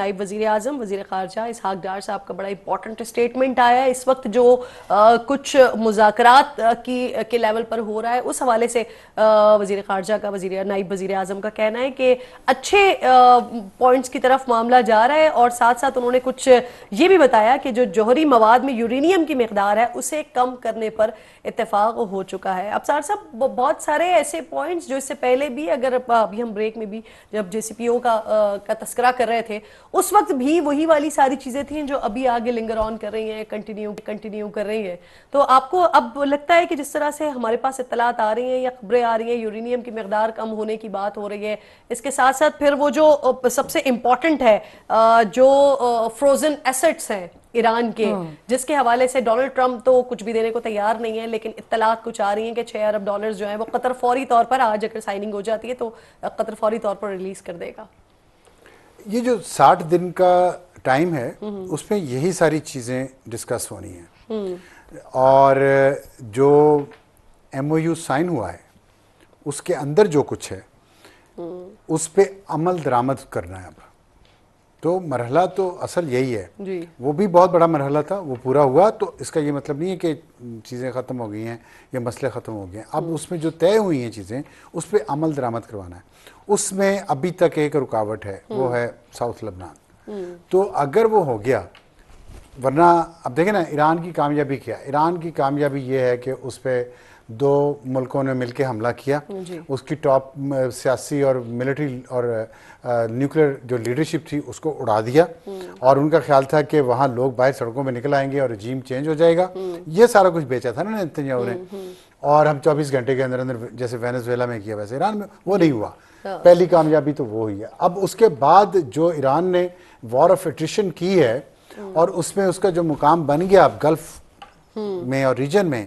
نائب وزیر اعظم وزیر خارجہ اسحاق ڈار صاحب کا بڑا امپورٹنٹ اسٹیٹمنٹ آیا ہے اس وقت جو کچھ مذاکرات کے لیول پر ہو رہا ہے اس حوالے سے وزیر خارجہ کا نائب وزیر اعظم کا کہنا ہے کہ اچھے پوائنٹس کی طرف معاملہ جا رہا ہے اور ساتھ ساتھ انہوں نے کچھ یہ بھی بتایا کہ جو جوہری مواد میں یورینیم کی مقدار ہے اسے کم کرنے پر اتفاق ہو چکا ہے. ابصار صاحب بہت سارے ایسے پوائنٹس جو اس سے پہلے بھی اگر ابھی ہم بریک میں بھی جب جے سی پی او کا تذکرہ کر رہے تھے اس وقت بھی وہی والی ساری چیزیں تھیں جو ابھی آگے لنگر آن کر رہی ہیں کنٹینیو کر رہی ہیں. تو آپ کو اب لگتا ہے کہ جس طرح سے ہمارے پاس اطلاعات آ رہی ہیں یا خبریں آ رہی ہیں یورینیم کی مقدار کم ہونے کی بات ہو رہی ہے اس کے ساتھ ساتھ پھر وہ جو سب سے امپورٹنٹ ہے جو فروزن ایسٹس ہیں ایران کے جس کے حوالے سے ڈونلڈ ٹرمپ تو کچھ بھی دینے کو تیار نہیں ہے لیکن اطلاعات کچھ آ رہی ہیں کہ 6 ارب ڈالرز جو ہیں وہ قطر فوری طور پر آج اگر سائننگ ہو جاتی ہے تو قطر فوری طور پر ریلیز کر دے گا. یہ جو 60 دن کا ٹائم ہے اس میں یہی ساری چیزیں ڈسکس ہونی ہیں اور جو ایم او یو سائن ہوا ہے اس کے اندر جو کچھ ہے اس پہ عمل درآمد کرنا ہے. اب تو مرحلہ تو اصل یہی ہے وہ بھی بہت بڑا مرحلہ تھا وہ پورا ہوا تو اس کا یہ مطلب نہیں ہے کہ چیزیں ختم ہو گئی ہیں یا مسئلے ختم ہو گئے ہیں. اب اس میں جو طے ہوئی ہیں چیزیں اس پہ عمل درآمد کروانا ہے. اس میں ابھی تک ایک رکاوٹ ہے وہ ہے ساؤتھ لبنان. تو اگر وہ ہو گیا ورنہ اب دیکھیں نا ایران کی کامیابی کیا. ایران کی کامیابی یہ ہے کہ اس پہ 2 ملکوں نے مل کے حملہ کیا. اس کی ٹاپ سیاسی اور ملٹری اور نیوکلیر جو لیڈرشپ تھی اس کو اڑا دیا اور ان کا خیال تھا کہ وہاں لوگ باہر سڑکوں میں نکل آئیں گے اور رجیم چینج ہو جائے گا. یہ سارا کچھ بیچا تھا نا نتنیاہو نے اور ہم 24 گھنٹے کے اندر اندر جیسے وینزویلا میں کیا ویسے ایران میں وہ نہیں ہوا. پہلی کامیابی تو وہ ہوئی ہے. اب اس کے بعد جو ایران نے وار آف ایٹریشن کی ہے اور اس میں اس کا جو مقام بن گیا اب گلف میں اور ریجن میں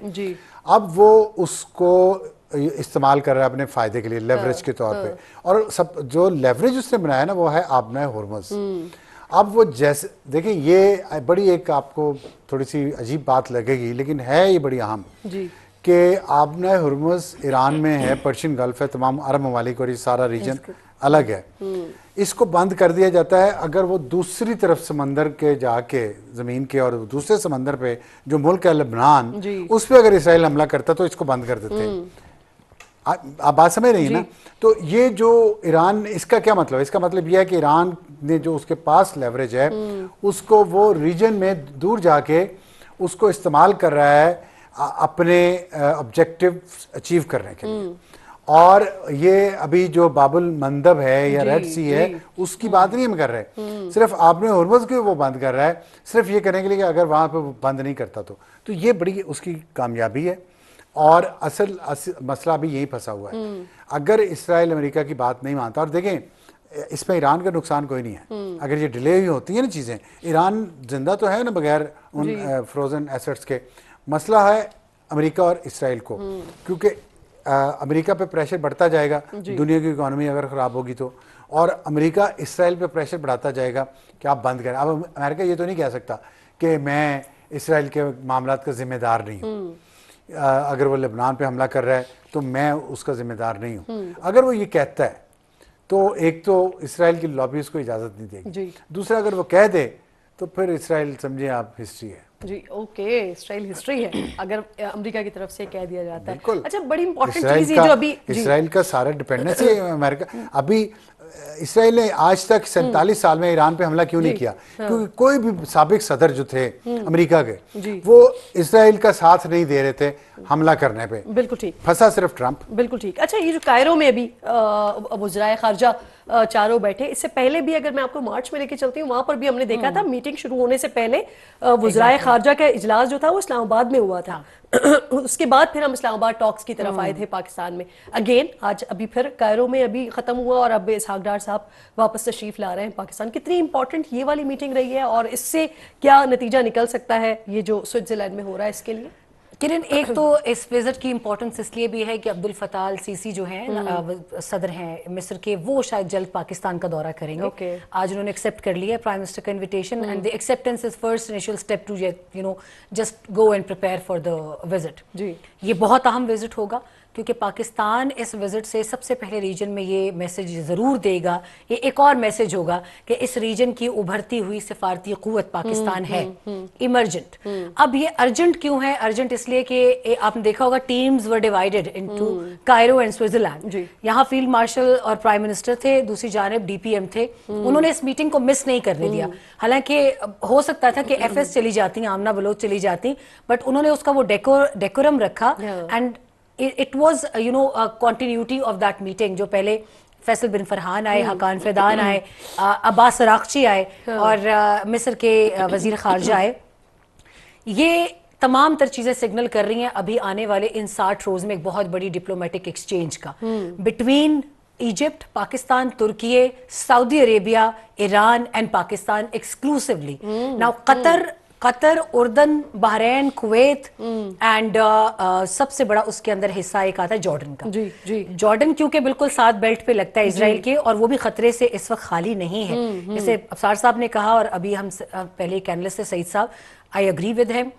اب وہ اس کو استعمال کر رہا ہے اپنے فائدے کے لیے لیوریج کے طور پہ. اور سب جو لیوریج اس نے بنایا نا وہ ہے آبنائے ہرمز. اب وہ جیسے دیکھیں یہ بڑی ایک آپ کو تھوڑی سی عجیب بات لگے گی لیکن ہے یہ بڑی اہم کہ آبنائے ہرمز ایران میں ہے پرشین گلف ہے تمام عرب ممالک اور یہ سارا ریجن الگ ہے. اس کو بند کر دیا جاتا ہے اگر وہ دوسری طرف سمندر کے جا کے زمین کے اور دوسرے سمندر پہ جو ملک ہے لبنان اس پہ اگر اسرائیل حملہ کرتا تو اس کو بند کر دیتے. آپ بات سمجھ رہی ہیں نا. تو یہ جو ایران اس کا کیا مطلب ہے اس کا مطلب یہ ہے کہ ایران نے جو اس کے پاس لیوریج ہے اس کو وہ ریجن میں دور جا کے اس کو استعمال کر رہا ہے اپنے آبجیکٹو اچیو کرنے کے لیے. اور یہ ابھی جو باب المندب ہے یا ریڈ سی ہے اس کی بات نہیں ہم کر رہے صرف آپ نے ہرمز کے وہ بند کر رہا ہے صرف یہ کرنے کے لیے کہ اگر وہاں پہ وہ بند نہیں کرتا تو یہ بڑی اس کی کامیابی ہے. اور اصل مسئلہ بھی یہی پھنسا ہوا ہے. اگر اسرائیل امریکہ کی بات نہیں مانتا اور دیکھیں اس میں ایران کا نقصان کوئی نہیں ہے اگر یہ ڈیلے ہوئی ہوتی ہیں نا چیزیں. ایران زندہ تو ہے نا بغیر ان فروزن ایسٹس کے. مسئلہ ہے امریکہ اور اسرائیل کو کیونکہ امریکہ پہ پریشر بڑھتا جائے گا دنیا کی اکانومی اگر خراب ہوگی تو اور امریکہ اسرائیل پہ پریشر بڑھاتا جائے گا کہ آپ بند کریں. اب امریکہ یہ تو نہیں کہہ سکتا کہ میں اسرائیل کے معاملات کا ذمہ دار نہیں ہوں. اگر وہ لبنان پہ حملہ کر رہا ہے تو میں اس کا ذمہ دار نہیں ہوں. اگر وہ یہ کہتا ہے تو ایک تو اسرائیل کی لابی اس کو اجازت نہیں دے گی. دوسرا اگر وہ کہہ دے تو پھر اسرائیل سمجھیں آپ ہسٹری ہے. جی اوکے اسرائیل ہسٹری ہے اگر امریکہ کی طرف سے کہہ دیا جاتا ہے. بالکل. اچھا بڑی امپورٹنٹ چیز جو ابھی اسرائیل کا سارا ڈیپینڈنس ہے امریکہ. ابھی اسرائیل نے آج تک 47 سال میں ایران پہ حملہ کیوں نہیں کیا کیونکہ کوئی بھی سابق صدر جو تھے امریکہ کے وہ اسرائیل کا ساتھ نہیں دے رہے تھے حملہ کرنے پہ. بالکل ٹھیک. پھنسا صرف ٹرمپ. بالکل ٹھیک. اچھا یہ جو کائرو میں ابھی وزرائے خارجہ چاروں بیٹھے اس سے پہلے بھی اگر میں آپ کو مارچ میں لے کے چلتی ہوں وہاں پر بھی ہم نے دیکھا تھا میٹنگ شروع ہونے سے پہلے وزرائے خارجہ کا اجلاس جو تھا وہ اسلام آباد میں ہوا تھا. اس کے بعد پھر ہم اسلام آباد ٹاکس کی طرف آئے تھے پاکستان میں. اگین آج ابھی پھر کائرو میں ابھی ختم ہوا اور اب اسحاق ڈار صاحب واپس تشریف لا رہے ہیں پاکستان. کتنی امپورٹنٹ یہ والی میٹنگ رہی ہے اور اس سے کیا نتیجہ نکل سکتا ہے یہ جو سوئٹزرلینڈ میں ہو رہا ہے اس کے لیے؟ کرن ایک تو اس وزٹ کی امپورٹنس اس لیے بھی ہے کہ عبد الفتاح السیسی جو ہیں صدر ہیں مصر کے وہ شاید جلد پاکستان کا دورہ کریں گے. آج انہوں نے ایکسیپٹ کر لیا ہے پرائم منسٹر کا invitation and the acceptance is first initial step to just go and prepare for the visit. یہ بہت اہم وزٹ ہوگا کیونکہ پاکستان اس وزٹ سے سب سے پہلے ریجن میں یہ میسج ضرور دے گا, یہ ایک اور میسج ہوگا کہ اس ریجن کی ابھرتی ہوئی سفارتی قوت پاکستان ہے ایمرجنٹ. اب یہ ارجنٹ کیوں ہے؟ ارجنٹ اس لیے کہ آپ نے دیکھا ہوگا teams were divided into Cairo and Switzerland. یہاں فیلڈ مارشل اور پرائم منسٹر تھے, دوسری جانب ڈی پی ایم تھے. انہوں نے اس میٹنگ کو مس نہیں کرنے دیا, حالانکہ ہو سکتا تھا کہ ایف ایس چلی جاتی, آمنہ بلوچ چلی جاتی, بٹ انہوں نے اس کا وہ ڈیکورم رکھا. And it was you know continuity of that meeting. جو پہلے فیصل بن فرحان آئے, حقان فیدان آئے, عباس سراغچی آئے اور مصر کے وزیر خارجہ آئے, یہ تمام تر چیزیں سگنل کر رہی ہیں ابھی آنے والے ان 60 روز میں ایک بہت بڑی ڈپلومیٹک ایکسچینج کا بٹوین ایجپٹ, پاکستان, ترکیے, سعودی عربیہ, Iran and Pakistan exclusively. Now Qatar, اردن, بحرین, کویت اینڈ سب سے بڑا اس کے اندر حصہ ایک آتا ہے جارڈن کا. جارڈن کیونکہ بالکل ساتھ بیلٹ پہ لگتا ہے اسرائیل کے, اور وہ بھی خطرے سے اس وقت خالی نہیں ہے. جیسے افسار صاحب نے کہا, اور ابھی ہم پہلے ایک اینالسٹ تھے سعید صاحب, آئی اگری ود ہیم,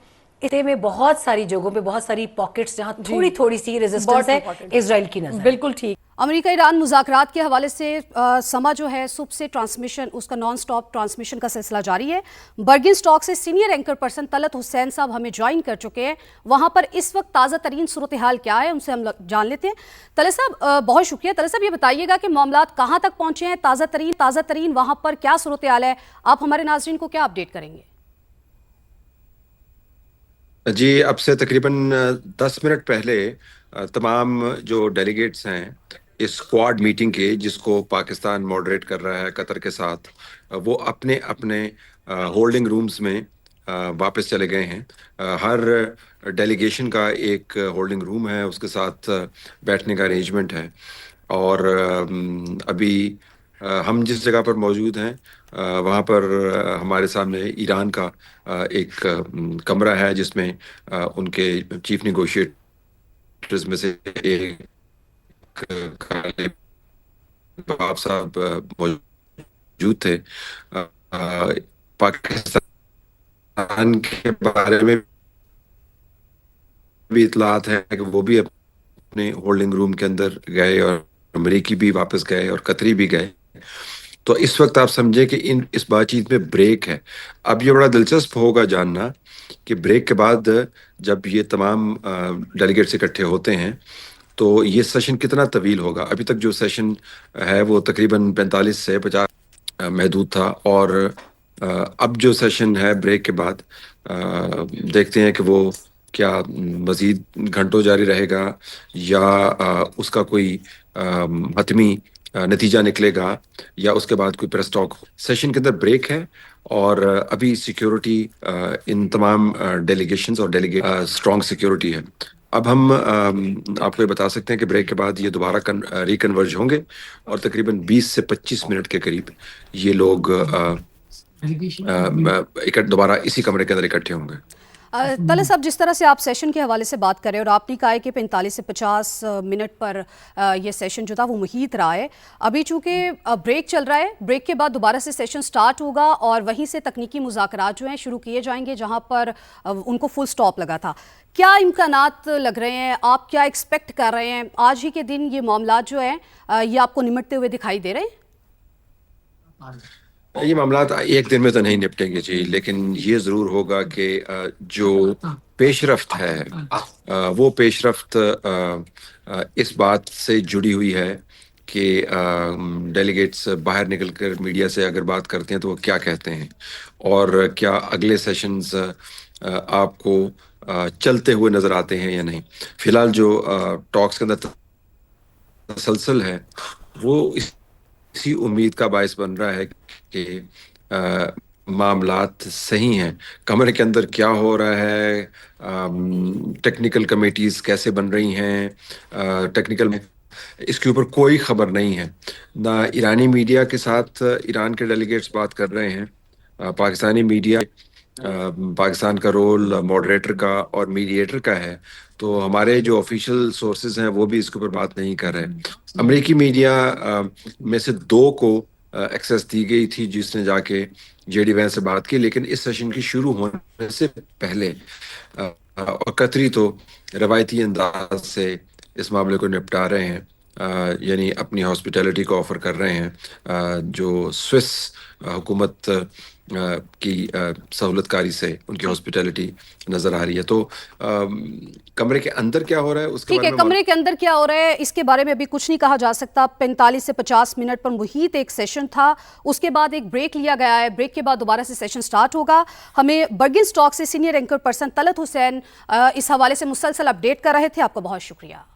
اسے میں بہت ساری جگہوں پہ بہت ساری پاکٹس جہاں تھوڑی سی ریزسٹنس ہے اسرائیل کی نظر. بالکل ٹھیک. امریکہ ایران مذاکرات کے حوالے سے سما جو ہے صبح سے ٹرانسمیشن, اس کا نان سٹاپ ٹرانسمیشن کا سلسلہ جاری ہے. برگن اسٹاک سے سینئر اینکر پرسن طلعت حسین صاحب ہمیں جوائن کر چکے ہیں. وہاں پر اس وقت تازہ ترین صورتحال کیا ہے ان سے ہم جان لیتے ہیں. طلعت صاحب بہت شکریہ. طلعت صاحب یہ بتائیے گا کہ معاملات کہاں تک پہنچے ہیں, تازہ ترین وہاں پر کیا صورتحال ہے, آپ ہمارے ناظرین کو کیا اپڈیٹ کریں گے؟ جی, اب سے تقریباً 10 منٹ پہلے تمام جو ڈیلیگیٹس ہیں اس اسکواڈ میٹنگ کے, جس کو پاکستان ماڈریٹ کر رہا ہے قطر کے ساتھ, وہ اپنے اپنے ہولڈنگ رومز میں واپس چلے گئے ہیں. ہر ڈیلیگیشن کا ایک ہولڈنگ روم ہے, اس کے ساتھ بیٹھنے کا ارینجمنٹ ہے. اور ابھی ہم جس جگہ پر موجود ہیں وہاں پر ہمارے سامنے ایران کا ایک کمرہ ہے, جس میں ان کے چیف نیگوشیٹرز میں سے ایک باب صاحب موجود تھے. پاکستان کے بارے میں بھی اطلاعات ہیں کہ وہ بھی اپنے ہولڈنگ روم کے اندر گئے, اور امریکی بھی واپس گئے اور قطری بھی گئے. تو اس وقت آپ سمجھیں کہ اس بات چیت میں بریک ہے. اب یہ بڑا دلچسپ ہوگا جاننا کہ بریک کے بعد جب یہ تمام ڈیلیگیٹس اکٹھے ہوتے ہیں تو یہ سیشن کتنا طویل ہوگا. ابھی تک جو سیشن ہے وہ تقریباً 45 سے 50 محدود تھا, اور اب جو سیشن ہے بریک کے بعد دیکھتے ہیں کہ وہ کیا مزید گھنٹوں جاری رہے گا, یا اس کا کوئی حتمی نتیجہ نکلے گا, یا اس کے بعد کوئی پریس ٹاک. سیشن کے اندر بریک ہے, اور ابھی سیکیورٹی ان تمام ڈیلیگیشنز اور اسٹرانگ سیکیورٹی ہے. اب ہم آپ کو یہ بتا سکتے ہیں کہ بریک کے بعد یہ دوبارہ ریکنورج ہوں گے, اور تقریباً 20 سے 25 منٹ کے قریب یہ لوگ دوبارہ اسی کمرے کے اندر اکٹھے ہوں گے. طلعت صاحب, جس طرح سے آپ سیشن کے حوالے سے بات کریں, اور آپ نے کہا ہے کہ 45 سے 50 منٹ پر یہ سیشن جو تھا وہ محیط رہا ہے. ابھی چونکہ بریک چل رہا ہے, بریک کے بعد دوبارہ سے سیشن سٹارٹ ہوگا, اور وہیں سے تکنیکی مذاکرات جو ہیں شروع کیے جائیں گے جہاں پر ان کو فل سٹاپ لگا تھا. کیا امکانات لگ رہے ہیں, آپ کیا ایکسپیکٹ کر رہے ہیں آج ہی کے دن یہ معاملات جو ہیں یہ آپ کو نمٹتے ہوئے دکھائی دے رہے ہیں؟ یہ معاملات ایک دن میں تو نہیں نپٹیں گے جی, لیکن یہ ضرور ہوگا کہ جو پیش رفت ہے وہ پیش رفت اس بات سے جڑی ہوئی ہے کہ ڈیلیگیٹس باہر نکل کر میڈیا سے اگر بات کرتے ہیں تو وہ کیا کہتے ہیں, اور کیا اگلے سیشنز آپ کو چلتے ہوئے نظر آتے ہیں یا نہیں. فی الحال جو ٹاکس کے اندر تسلسل ہے وہ اسی امید کا باعث بن رہا ہے کہ معاملات صحیح ہیں. کمرے کے اندر کیا ہو رہا ہے, ٹیکنیکل کمیٹیز کیسے بن رہی ہیں, ٹیکنیکل میں اس کے اوپر کوئی خبر نہیں ہے. نہ ایرانی میڈیا کے ساتھ ایران کے ڈیلیگیٹس بات کر رہے ہیں, پاکستانی میڈیا پاکستان کا رول ماڈریٹر کا اور میڈیٹر کا ہے, تو ہمارے جو آفیشیل سورسز ہیں وہ بھی اس کے اوپر بات نہیں کر رہے. امریکی میڈیا میں سے 2 کو ایکسیس دی گئی تھی جس نے جا کے جے ڈی وین سے بات کی, لیکن اس سیشن کی شروع ہونے سے پہلے, اور قطری تو روایتی انداز سے اس معاملے کو نپٹا رہے ہیں، یعنی اپنی ہاسپٹیلٹی کو آفر کر رہے ہیں، جو سوئس حکومت کی سہولت کاری سے ان کی ہاسپٹیلٹی نظر آ رہی ہے. تو کمرے کے اندر کیا ہو رہا ہے اس کے ٹھیک ہے، بارے میں کمرے کے اندر کیا ہو رہا ہے اس کے بارے میں ابھی کچھ نہیں کہا جا سکتا. 45 سے 50 منٹ پر محیط ایک سیشن تھا، اس کے بعد ایک بریک لیا گیا ہے. بریک کے بعد دوبارہ سے سیشن سٹارٹ ہوگا. ہمیں برگن سٹاک سے سینئر اینکر پرسن طلعت حسین اس حوالے سے مسلسل اپڈیٹ کر رہے تھے. آپ کا بہت شکریہ.